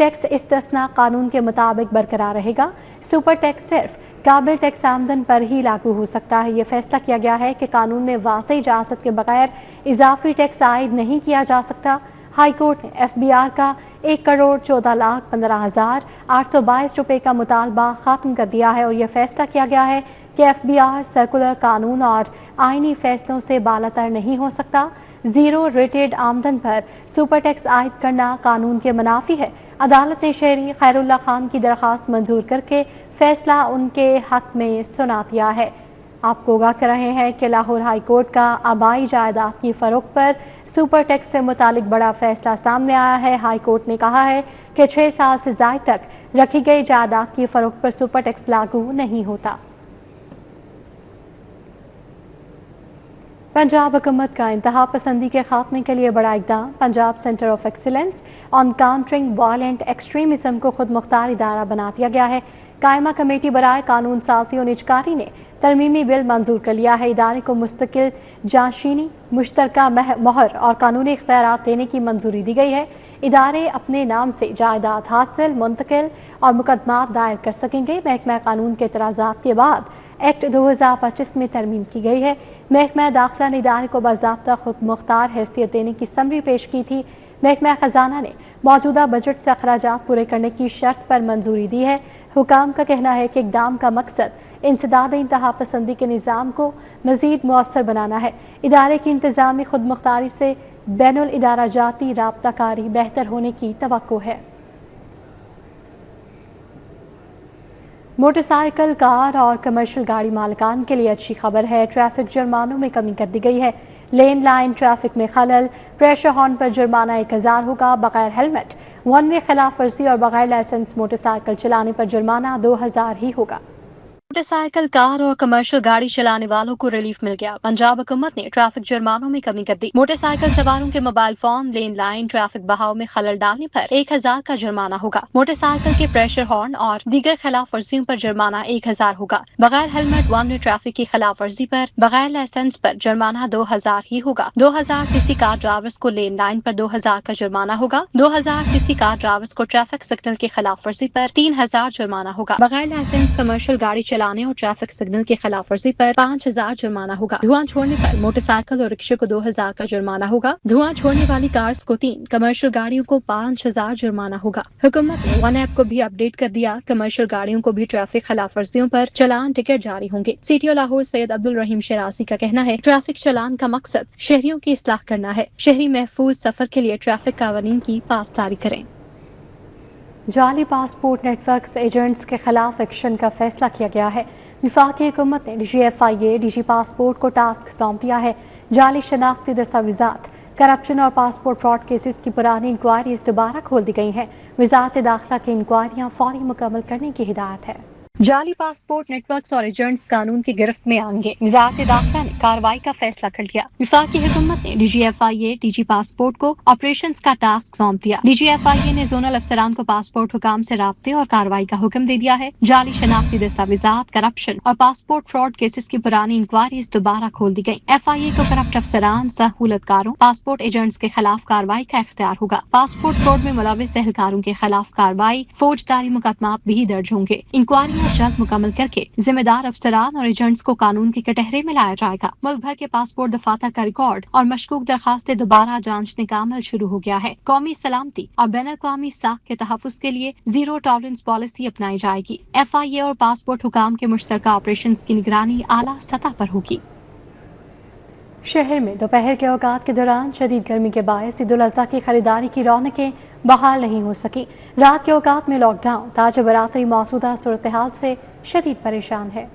Tax استثنا قانون کے مطابق برقرار رہے گا۔ سپر ٹیکس صرف قابل ٹیکس آمدن پر ہی لاگو ہو سکتا ہے۔ یہ فیصلہ کیا گیا ہے کہ قانون میں واضح اجازت کے بغیر اضافی ٹیکس عائد نہیں کیا جا سکتا۔ ہائی کورٹ نے ایف بی آر کا 1,14,15,822 روپے کا مطالبہ ختم کر دیا ہے اور یہ فیصلہ کیا گیا ہے کہ ایف بی آر سرکولر قانون اور آئینی فیصلوں سے بالاتر نہیں ہو سکتا۔ زیرو ریٹڈ آمدن پر سپر ٹیکس عائد کرنا قانون کے منافی ہے۔ عدالت نے شہری خیر اللہ خان کی درخواست منظور کر کے فیصلہ ان کے حق میں سنا دیا ہے۔ آپ کو آگاہ کر رہے ہیں کہ لاہور ہائی کورٹ کا آبائی جائیداد کی فروخت پر سپر ٹیکس سے متعلق بڑا فیصلہ سامنے آیا ہے۔ ہائی کورٹ نے کہا ہے کہ 6 سال سے زائد تک رکھی گئی جائیداد کی فروخت پر سپر ٹیکس لاگو نہیں ہوتا۔ پنجاب حکومت کا انتہا پسندی کے خاتمے کے لیے بڑا اقدام۔ Punjab centre of excellence on countering violent extremism کو خود مختار ادارہ بنا دیا گیا ہے۔ قائمہ کمیٹی برائے قانون سازی و نجکاری نے ترمیمی بل منظور کر لیا ہے۔ ادارے کو مستقل جانشینی، مشترکہ مہر اور قانونی اختیارات دینے کی منظوری دی گئی ہے۔ ادارے اپنے نام سے جائیداد حاصل، منتقل اور مقدمات دائر کر سکیں گے۔ محکمہ قانون کے اعتراضات کے بعد ایکٹ 2025 میں ترمیم کی گئی ہے۔ محکمہ داخلہ نے ادارے کو باضابطہ خود مختار حیثیت دینے کی سمری پیش کی تھی۔ محکمہ خزانہ نے موجودہ بجٹ سے اخراجات پورے کرنے کی شرط پر منظوری دی ہے۔ حکام کا کہنا ہے کہ اقدام کا مقصد انسداد انتہا پسندی کے نظام کو مزید مؤثر بنانا ہے۔ ادارے کی انتظامی خود مختاری سے بین الادارہ جاتی رابطہ کاری بہتر ہونے کی توقع ہے۔ موٹر سائیکل، کار اور کمرشل گاڑی مالکان کے لیے اچھی خبر ہے۔ ٹریفک جرمانوں میں کمی کر دی گئی ہے۔ لین لائن ٹریفک میں خلل، پریشر ہارن پر جرمانہ 1000 ہوگا۔ بغیر ہیلمٹ، ون وے خلاف ورزی اور بغیر لائسنس موٹر سائیکل چلانے پر جرمانہ 2000 ہی ہوگا۔ موٹر سائیکل، کار اور کمرشل گاڑی چلانے والوں کو ریلیف مل گیا۔ پنجاب حکومت نے ٹریفک جرمانوں میں کمی کر دی۔ موٹر سائیکل سواروں کے موبائل فون، لین لائن ٹریفک بہاؤ میں خلل ڈالنے پر 1000 کا جرمانہ ہوگا۔ موٹر سائیکل کے پریشر ہارن اور دیگر خلاف ورزیوں پر جرمانہ 1000 ہوگا۔ بغیر ہیلمٹ، ون وے ٹریفک کی خلاف ورزی پر بغیر لائسنس پر جرمانہ 2000 ہی ہوگا۔ 2000 کسی کار ڈرائیورز کو لین لائن پر 2000 کا جرمانہ ہوگا۔ 2000 کسی کار ڈرائیورز کو ٹریفک سگنل کی خلاف ورزی پر 3000 جرمانہ ہوگا۔ بغیر لائسنس کمرشل گاڑی چلانے اور ٹریفک سگنل کی خلاف ورزی پر 5000 جرمانہ ہوگا۔ دھواں چھوڑنے پر موٹر سائیکل اور رکشے کو 2000 کا جرمانہ ہوگا۔ دھواں چھوڑنے والی کارز کو 3، کمرشل گاڑیوں کو 5000 جرمانہ ہوگا۔ حکومت نے ون ایپ کو بھی اپ ڈیٹ کر دیا۔ کمرشل گاڑیوں کو بھی ٹریفک خلاف ورزیوں پر چلان ٹکٹ جاری ہوں گے۔ سی ٹی او لاہور سید عبدالرحیم شرازی کا کہنا ہے ٹریفک چلان کا مقصد شہریوں کی اصلاح کرنا ہے۔ شہری محفوظ سفر کے لیے ٹریفک قوانین کی پاسداری کریں۔ جعلی پاسپورٹ نیٹ ورکس ایجنٹس کے خلاف ایکشن کا فیصلہ کیا گیا ہے۔ وفاقی حکومت نے D G F I A, D G passport کو ٹاسک سونپ دیا ہے۔ جعلی شناختی دستاویزات، کرپشن اور پاسپورٹ فراڈ کیسز کی پرانی انکوائریز دوبارہ کھول دی گئی ہیں۔ وزارت داخلہ کی انکوائریاں فوری مکمل کرنے کی ہدایت ہے۔ جعلی پاسپورٹ نیٹ ورکس اور ایجنٹس قانون کی گرفت میں آئیں گے۔ وزارت داخلہ نے کارروائی کا فیصلہ کر لیا۔ وفاقی حکومت نے D G F I A, D G passport کو آپریشنز کا ٹاسک سونپ دیا۔ ڈی جی ایف آئی اے نے زونل افسران کو پاسپورٹ حکام سے رابطے اور کارروائی کا حکم دے دیا ہے۔ جعلی شناختی دستاویزات، کرپشن اور پاسپورٹ فراڈ کیسز کی پرانی انکوائریز دوبارہ کھول دی گئی۔ ایف آئی اے کو کرپٹ افسران، سہولت کاروں، پاسپورٹ ایجنٹس کے خلاف کارروائی کا اختیار ہوگا۔ پاسپورٹ فراڈ میں ملوث اہلکاروں کے خلاف کارروائی، فوجداری مقدمات بھی درج ہوں گے۔ انکوائریاں جلد مکمل کر کے ذمہ دار افسران اور ایجنٹس کو قانون کے کٹہرے میں لایا جائے گا۔ ملک بھر کے پاسپورٹ دفاتر کا ریکارڈ اور مشکوک درخواستیں دوبارہ جانچنے کا عمل شروع ہو گیا ہے۔ قومی سلامتی اور بین الاقوامی ساکھ کے تحفظ کے لیے زیرو ٹالرنس پالیسی اپنائی جائے گی۔ ایف آئی اے اور پاسپورٹ حکام کے مشترکہ آپریشنز کی نگرانی اعلیٰ سطح پر ہوگی۔ شہر میں دوپہر کے اوقات کے دوران شدید گرمی کے باعث عید الاضحیٰ کی خریداری کی رونقیں بحال نہیں ہو سکی۔ رات کے اوقات میں لاک ڈاؤن، تاجر برادری موجودہ صورتحال سے شدید پریشان ہے۔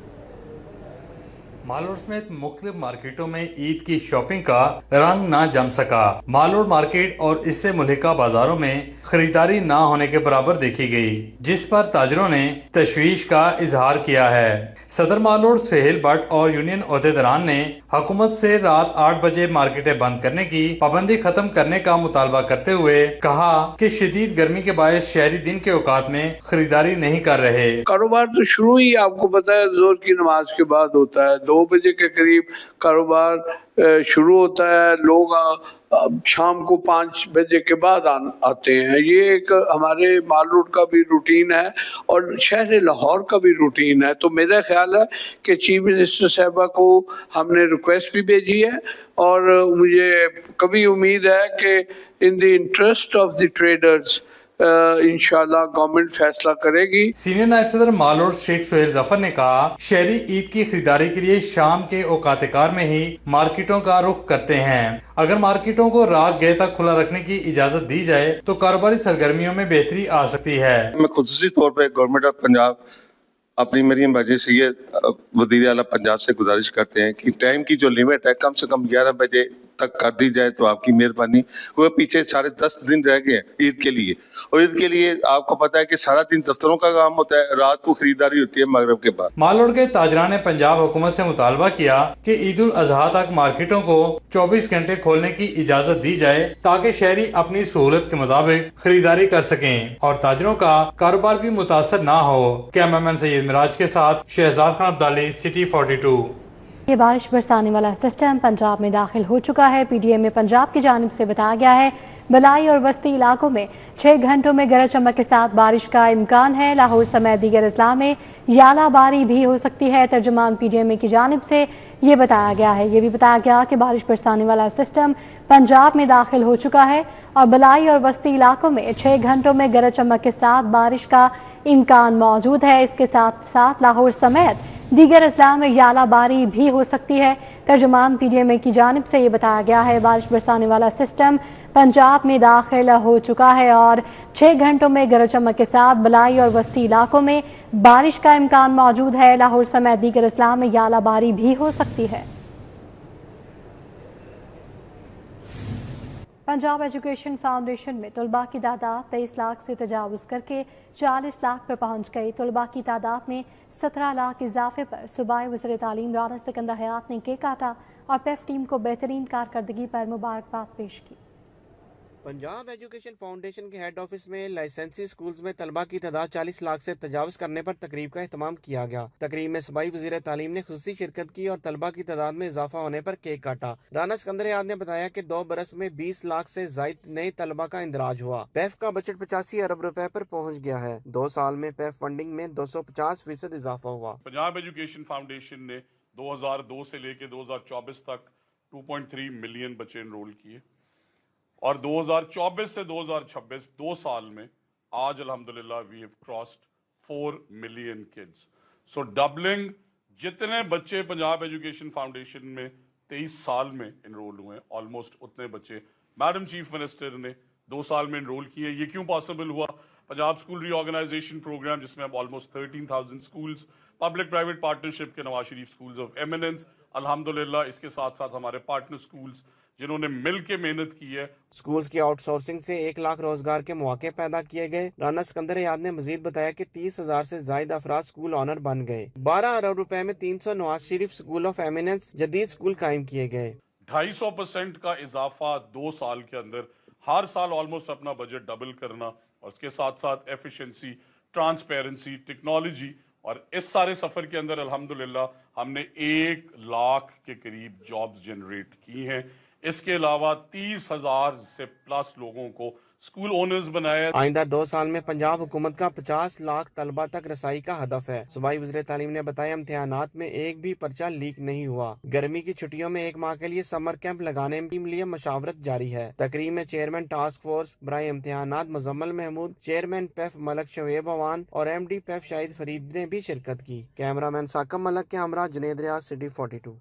مالور سمیت مختلف مارکیٹوں میں عید کی شاپنگ کا رنگ نہ جم سکا۔ مالور مارکیٹ اور اس سے ملحقہ بازاروں میں خریداری نہ ہونے کے برابر دیکھی گئی، جس پر تاجروں نے تشویش کا اظہار کیا ہے۔ صدر مالور سہیل بٹ اور یونین عہدیداران نے حکومت سے رات 8 بجے مارکیٹیں بند کرنے کی پابندی ختم کرنے کا مطالبہ کرتے ہوئے کہا کہ شدید گرمی کے باعث شہری دن کے اوقات میں خریداری نہیں کر رہے۔ کاروبار تو شروع ہی آپ کو پتا ہے زور کی نماز کے بعد ہوتا ہے، 2 بجے کے قریب کاروبار شروع ہوتا ہے، لوگ شام کو 5 بجے کے بعد آتے ہیں. یہ ایک ہمارے مال روڈ کا بھی روٹین ہے اور شہر لاہور کا بھی روٹین ہے. تو میرا خیال ہے کہ چیف منسٹر صاحبہ کو ہم نے ریکویسٹ بھی بھیجی ہے اور مجھے کبھی امید ہے کہ in the interest of the traders انشاءاللہ گورنمنٹ فیصلہ کرے گی. سینئر نائب صدر مالور شیخ سہیل ظفر نے کہا شہری عید کی خریداری کے لیے شام کے اوقات کار میں ہی مارکیٹوں کا رخ کرتے ہیں. اگر مارکیٹوں کو رات گئے تک کھلا رکھنے کی اجازت دی جائے تو کاروباری سرگرمیوں میں بہتری آ سکتی ہے. میں خصوصی طور پہ گورنمنٹ آف پنجاب اپنی مریم باجی سید وزیر اعلیٰ پنجاب سے گزارش کرتے ہیں کہ ٹائم کی جو لیمٹ ہے کم سے کم 11 بجے تک کر دی جائے تو آپ کی مہربانی. وہ پیچھے 10.5 دن رہ گئے عید کے لیے، اور عید کے لیے آپ کو پتا ہے کہ سارا دن دفتروں کا کام ہوتا ہے، رات کو خریداری ہوتی ہے مغرب کے بعد. مالوڑ کے تاجران نے پنجاب حکومت سے مطالبہ کیا کہ عید الاضحیٰ تک مارکیٹوں کو 24 گھنٹے کھولنے کی اجازت دی جائے تاکہ شہری اپنی سہولت کے مطابق خریداری کر سکیں اور تاجروں کا کاروبار بھی متاثر نہ ہو. کیمرامین سید مراج کے ساتھ شہزاد خان عبدالی، سٹی 42. یہ بارش برسانے والا سسٹم پنجاب میں داخل ہو چکا ہے. پی ڈی ایم میں پنجاب کی جانب سے بتایا گیا ہے بلائی اور وسطی علاقوں میں 6 گھنٹوں میں گرج چمک کے ساتھ بارش کا امکان ہے. لاہور سمیت دیگر اضلاع میں یالہ باری بھی ہو سکتی ہے. ترجمان پی ڈی ایم کی جانب سے یہ بتایا گیا ہے. یہ بھی بتایا گیا کہ بارش برسانے والا سسٹم پنجاب میں داخل ہو چکا ہے اور بلائی اور وسطی علاقوں میں 6 گھنٹوں میں گرج چمک کے ساتھ بارش کا امکان موجود ہے. اس کے ساتھ ساتھ لاہور سمیت دیگر اضلاع میں یالہ باری بھی ہو سکتی ہے. ترجمان پی ڈی ایم کی جانب سے یہ بتایا گیا ہے بارش برسانے والا سسٹم پنجاب میں داخل ہو چکا ہے اور 6 گھنٹوں میں گرج چمک کے ساتھ بلائی اور وسطی علاقوں میں بارش کا امکان موجود ہے. لاہور سمیت دیگر اضلاع میں یالہ باری بھی ہو سکتی ہے. پنجاب ایجوکیشن فاؤنڈیشن میں طلباء کی تعداد 23 لاکھ سے تجاوز کر کے 40 لاکھ پر پہنچ گئی. طلباء کی تعداد میں 17 لاکھ اضافے پر صوبائی وزیر تعلیم رانا سکندر حیات نے کیک کاٹا اور پیف ٹیم کو بہترین کارکردگی پر مبارکباد پیش کی. پنجاب ایجوکیشن فاؤنڈیشن کے ہیڈ آفس میں لائسنسی سکولز میں طلباء کی تعداد 40 لاکھ سے تجاوز کرنے پر تقریب کا اہتمام کیا گیا. تقریب میں صوبائی وزیر تعلیم نے خصوصی شرکت کی اور طلباء کی تعداد میں اضافہ ہونے پر کیک کاٹا. رانا سکندر یاد نے بتایا کہ 2 برس میں 20 لاکھ سے زائد نئے طلباء کا اندراج ہوا. پیف کا بجٹ 85 ارب روپے پر پہنچ گیا ہے. 2 سال میں پیف فنڈنگ میں 250% اضافہ ہوا. پنجاب ایجوکیشن فاؤنڈیشن نے 2002 سے لے کے 2024 تک 2.3 ملین بچے انرول کیے اور 2024 سے 2026 2 سال میں آج الحمدللہ we have crossed 4 million kids. So doubling جتنے بچے پنجاب ایجوکیشن فاؤنڈیشن میں 23 سال میں انرول ہوئے آلموسٹ اتنے بچے میڈم چیف منسٹر نے 2 سال میں انرول کیے. یہ کیوں پاسبل ہوا؟ پنجاب اسکول ری آرگنائزیشن پروگرام جس میں اب almost 13,000 schools, public private partnership کے Nawaz Sharif schools of eminence الحمدللہ، اس کے ساتھ ساتھ ہمارے پارٹنر اسکولز جنہوں نے مل کے محنت کی ہے. سکولز کی آؤٹ سورسنگ سے 1 لاکھ روزگار کے مواقع پیدا کیے گئے. رانا سکندر یاد نے مزید بتایا کہ 30,000 سے زائد افراد سکول آنر بن گئے. 12 ارب روپے میں 300 Nawaz Sharif school of eminence جدید سکول قائم کیے گئے. 250% کا اضافہ 2 سال کے اندر، ہر سال آلموسٹ اپنا بجٹ ڈبل کرنا اور اس کے ساتھ ساتھ ایفیشنسی، ٹرانسپیرنسی، ٹیکنالوجی، اور اس سارے سفر کے اندر الحمدللہ ہم نے 1 لاکھ کے قریب جابز جنریٹ کی ہیں. اس کے علاوہ 30,000 سے پلس لوگوں کو اسکول اونرز بنایا. آئندہ 2 سال میں پنجاب حکومت کا 50 لاکھ طلبہ تک رسائی کا ہدف ہے. صوبائی وزیر تعلیم نے بتایا امتحانات میں ایک بھی پرچہ لیک نہیں ہوا. گرمی کی چھٹیوں میں 1 ماہ کے لیے سمر کیمپ لگانے کے لیے مشاورت جاری ہے. تقریب میں چیئرمین ٹاسک فورس برائے امتحانات مزمل محمود، چیئرمین پیف ملک شعیب اوان اور ایم ڈی پیف شاہد فرید نے بھی شرکت کی. کیمرامین ساکم ملک کے ہمراہ جنید ریاض، سٹی 42.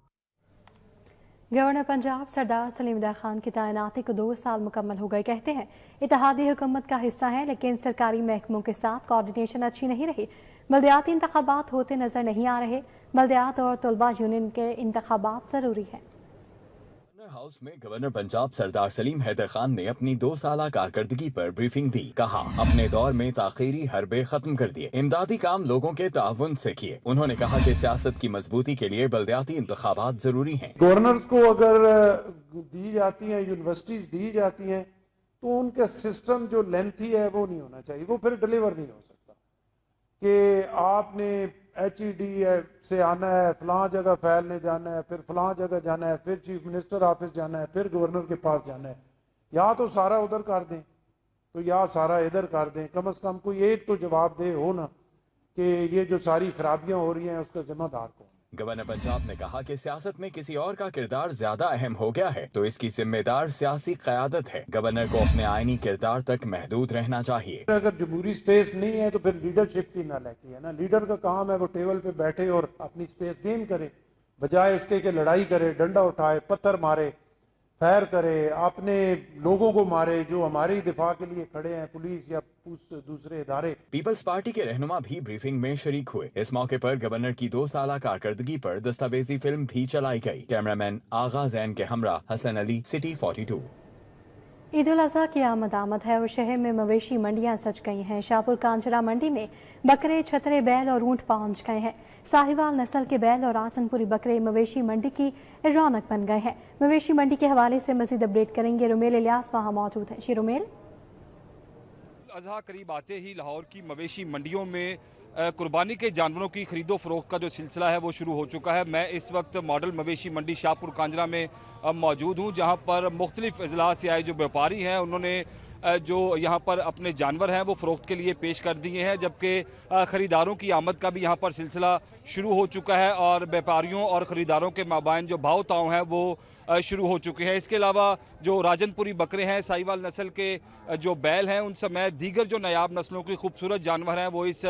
گورنر پنجاب سردار سلیم اللہ خان کی تعیناتی کو 2 سال مکمل ہو گئے. کہتے ہیں اتحادی حکومت کا حصہ ہے لیکن سرکاری محکموں کے ساتھ کوارڈینیشن اچھی نہیں رہی. بلدیاتی انتخابات ہوتے نظر نہیں آ رہے. بلدیات اور طلبہ یونین کے انتخابات ضروری ہیں. ہاؤس میں گورنر پنجاب سردار سلیم حیدر خان نے اپنی 2 سالہ کارکردگی پر بریفنگ دی. کہا اپنے دور میں تاخیری حربے ختم کر دیے، امدادی کام لوگوں کے تعاون سے کیے. انہوں نے کہا کہ سیاست کی مضبوطی کے لیے بلدیاتی انتخابات ضروری ہیں. گورنرز کو اگر دی جاتی ہیں، یونیورسٹیز دی جاتی ہیں تو ان کا سسٹم جو لینتھی ہے وہ نہیں ہونا چاہیے، وہ پھر ڈیلیور نہیں ہو سکتا. کہ آپ نے HED سے آنا ہے، فلاں جگہ پھیلنے جانا ہے، پھر فلاں جگہ جانا ہے، پھر چیف منسٹر آفس جانا ہے، پھر گورنر کے پاس جانا ہے. یا تو سارا ادھر کر دیں تو یا سارا ادھر کر دیں. کم از کم کوئی ایک تو جواب دہ ہو نا کہ یہ جو ساری خرابیاں ہو رہی ہیں اس کا ذمہ دار کون. گورنر پنجاب نے کہا کہ سیاست میں کسی اور کا کردار زیادہ اہم ہو گیا ہے تو اس کی ذمہ دار سیاسی قیادت ہے. گورنر کو اپنے آئینی کردار تک محدود رہنا چاہیے. اگر جمہوری سپیس نہیں ہے تو پھر لیڈرشپ کی نہ لیتی ہے نا. لیڈر کا کام ہے وہ ٹیبل پہ بیٹھے اور اپنی سپیس گین کرے، بجائے اس کے کہ لڑائی کرے، ڈنڈا اٹھائے، پتھر مارے، فائر کرے، اپنے لوگوں کو مارے جو ہماری دفاع کے لیے کھڑے ہیں، پولیس یا دوسرے ادارے. پیپلز پارٹی کے رہنما بھی بریفنگ میں شریک ہوئے. اس موقع پر گورنر کی 2 سالہ کارکردگی پر دستاویزی فلم بھی چلائی گئی. کیمرامین آغا زین کے ہمراہ حسن علی، سٹی 42. عید الاضحیٰ کی آمد ہے اور شہر میں مویشی منڈیاں سج گئی ہیں. شاہپور کانجرا منڈی میں بکرے، چھترے، بیل اور اونٹ پہنچ گئے ہیں. ساہیوال نسل کے بیل اور آچن پوری بکرے مویشی منڈی کی رونق بن گئے ہیں. مویشی منڈی کے حوالے سے مزید اپڈیٹ کریں گے رومیل الیاس، وہاں موجود ہیں. جی رومیل. اضحیٰ قریب آتے ہی لاہور کی مویشی منڈیوں میں قربانی کے جانوروں کی خرید و فروخت کا جو سلسلہ ہے وہ شروع ہو چکا ہے. میں اس وقت ماڈل مویشی منڈی شاہپور کانجرا میں موجود ہوں، جہاں پر مختلف اضلاع سے آئے جو بیوپاری ہیں انہوں نے جو یہاں پر اپنے جانور ہیں وہ فروخت کے لیے پیش کر دیے ہیں، جبکہ خریداروں کی آمد کا بھی یہاں پر سلسلہ شروع ہو چکا ہے اور بیوپاریوں اور خریداروں کے مابین جو بھاؤ تاؤ ہیں وہ شروع ہو چکے ہیں. اس کے علاوہ جو راجن پوری بکرے ہیں، ساہیوال نسل کے جو بیل ہیں، ان سمیت دیگر جو نایاب نسلوں کی خوبصورت جانور ہیں وہ اس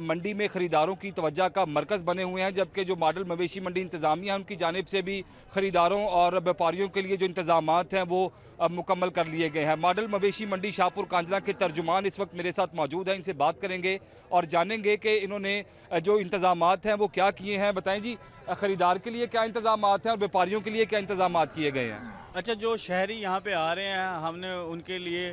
منڈی میں خریداروں کی توجہ کا مرکز بنے ہوئے ہیں. جبکہ جو ماڈل مویشی منڈی انتظامیہ ان کی جانب سے بھی خریداروں اور بیوپاریوں کے لیے جو انتظامات ہیں وہ مکمل کر لیے گئے ہیں. ماڈل مویشی منڈی شاہپور کانجرا کے ترجمان اس وقت میرے ساتھ موجود ہیں، ان سے بات کریں گے اور جانیں گے کہ انہوں نے جو انتظامات ہیں وہ کیا کیے ہیں. بتائیں جی، خریدار کے لیے کیا انتظامات ہیں اور بیوپاریوں کے لیے کیا انتظامات کیے گئے ہیں؟ اچھا، جو شہری یہاں پہ آ رہے ہیں ہم نے ان کے لیے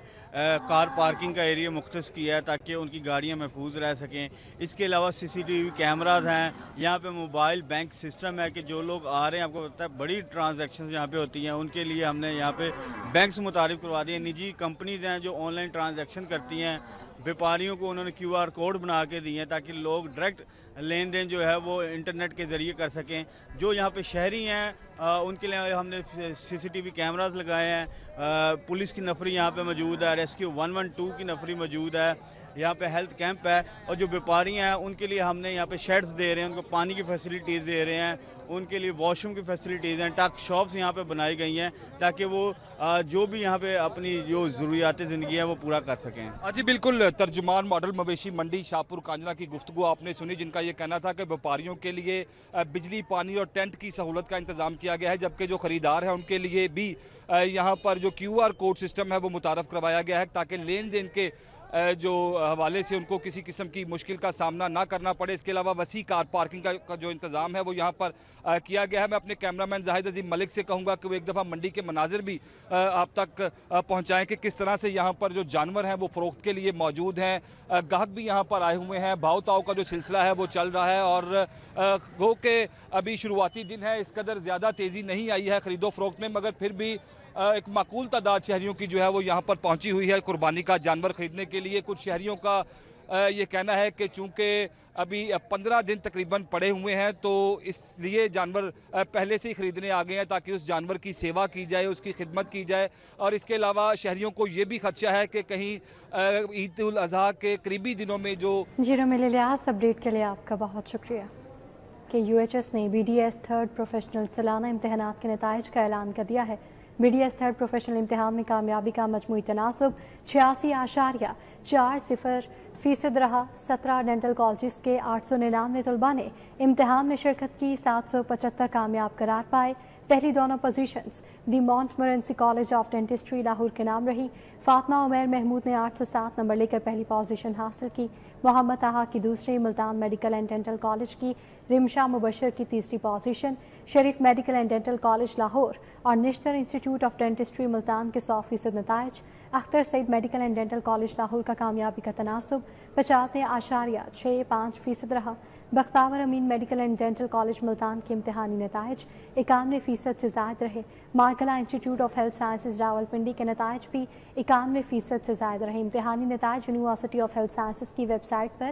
کار پارکنگ کا ایریا مختص کیا ہے تاکہ ان کی گاڑیاں محفوظ رہ سکیں. اس کے علاوہ CCTV کیمراز ہیں. یہاں پہ موبائل بینک سسٹم ہے کہ جو لوگ آ رہے ہیں، آپ کو پتہ ہے بڑی ٹرانزیکشنز یہاں پہ ہوتی ہیں، ان کے لیے ہم نے یہاں پہ بینک سے متعارف کروا دیے. نجی کمپنیز ہیں جو آن لائن ٹرانزیکشن کرتی ہیں، بیوپاریوں کو انہوں نے QR کوڈ بنا کے دیے ہیں تاکہ لوگ ڈائریکٹ لین دین جو ہے وہ انٹرنیٹ کے ذریعے کر سکیں. جو یہاں پہ شہری ہیں ان کے لیے ہم نے CCTV کیمراز لگائے ہیں. پولیس کی نفری یہاں پہ موجود ہے، ریسکیو 112 کی نفری موجود ہے. یہاں پہ ہیلتھ کیمپ ہے. اور جو بیوپاری ہیں ان کے لیے ہم نے یہاں پہ شیڈز دے رہے ہیں، ان کو پانی کی فیسلٹیز دے رہے ہیں، ان کے لیے واش روم کی فیسلٹیز ہیں. ٹاک شاپس یہاں پہ بنائی گئی ہیں تاکہ وہ جو بھی یہاں پہ اپنی جو ضروریات زندگی ہے وہ پورا کر سکیں. جی بالکل، ترجمان ماڈل مویشی منڈی شاہپور کانجرا کی گفتگو آپ نے سنی، جن کا یہ کہنا تھا کہ بیوپاریوں کے لیے بجلی، پانی اور ٹینٹ کی سہولت کا انتظام کیا گیا ہے، جبکہ جو خریدار ہیں ان کے لیے بھی یہاں پر جو QR کوڈ سسٹم ہے وہ متعارف کروایا گیا ہے تاکہ لین دین کے جو حوالے سے ان کو کسی قسم کی مشکل کا سامنا نہ کرنا پڑے. اس کے علاوہ وسیع کار پارکنگ کا جو انتظام ہے وہ یہاں پر کیا گیا ہے. میں اپنے کیمرامین زاہد عظیم ملک سے کہوں گا کہ وہ ایک دفعہ منڈی کے مناظر بھی آپ تک پہنچائیں کہ کس طرح سے یہاں پر جو جانور ہیں وہ فروخت کے لیے موجود ہیں. گاہک بھی یہاں پر آئے ہوئے ہیں. بھاؤ تاؤ کا جو سلسلہ ہے وہ چل رہا ہے اور گو کہ ابھی شروعاتی دن ہے، اس قدر زیادہ تیزی نہیں آئی ہے خرید و فروخت میں، مگر پھر بھی ایک معقول تعداد شہریوں کی جو ہے وہ یہاں پر پہنچی ہوئی ہے قربانی کا جانور خریدنے کے لیے. کچھ شہریوں کا یہ کہنا ہے کہ چونکہ ابھی 15 دن تقریباً پڑے ہوئے ہیں تو اس لیے جانور پہلے سے ہی خریدنے آ گئے ہیں تاکہ اس جانور کی سیوا کی جائے، اس کی خدمت کی جائے. اور اس کے علاوہ شہریوں کو یہ بھی خدشہ ہے کہ کہیں عید الاضحیٰ کے قریبی دنوں میں جو جی رومیل الیاس، اپڈیٹ کے لیے آپ کا بہت شکریہ. کہ UHS نے BDS 3rd پروفیشنل سالانہ امتحانات کے نتائج کا اعلان کر دیا ہے. BDS 3rd پروفیشنل امتحان میں کامیابی کا مجموعی تناسب 86.40% رہا. 17 ڈینٹل کالجز کے 899 طلباء نے امتحان میں شرکت کی. 775 کامیاب قرار پائے. پہلی دونوں positions de'Montmorency college of dentistry Lahore کے نام رہی. فاطمہ عمیر محمود نے 807 نمبر لے کر پہلی پوزیشن حاصل کی. محمد طہا کی دوسری، Multan medical and dental college کی رمشا مبشر کی تیسری position. Sharif medical and dental college Lahore اور Nishtar institute of dentistry Multan کے 100% نتائج. Akhtar Saeed medical and dental college Lahore کا کامیابی کا تناسب 95.65% رہا. Bakhtawar Amin medical and dental college Multan کے امتحانی نتائج 91% سے زائد رہے. Margalla institute of health sciences Rawalpindi کے نتائج بھی 91% سے زائد رہے. امتحانی نتائج یونیورسٹی آف ہیلتھ سائنسز کی ویب سائٹ پر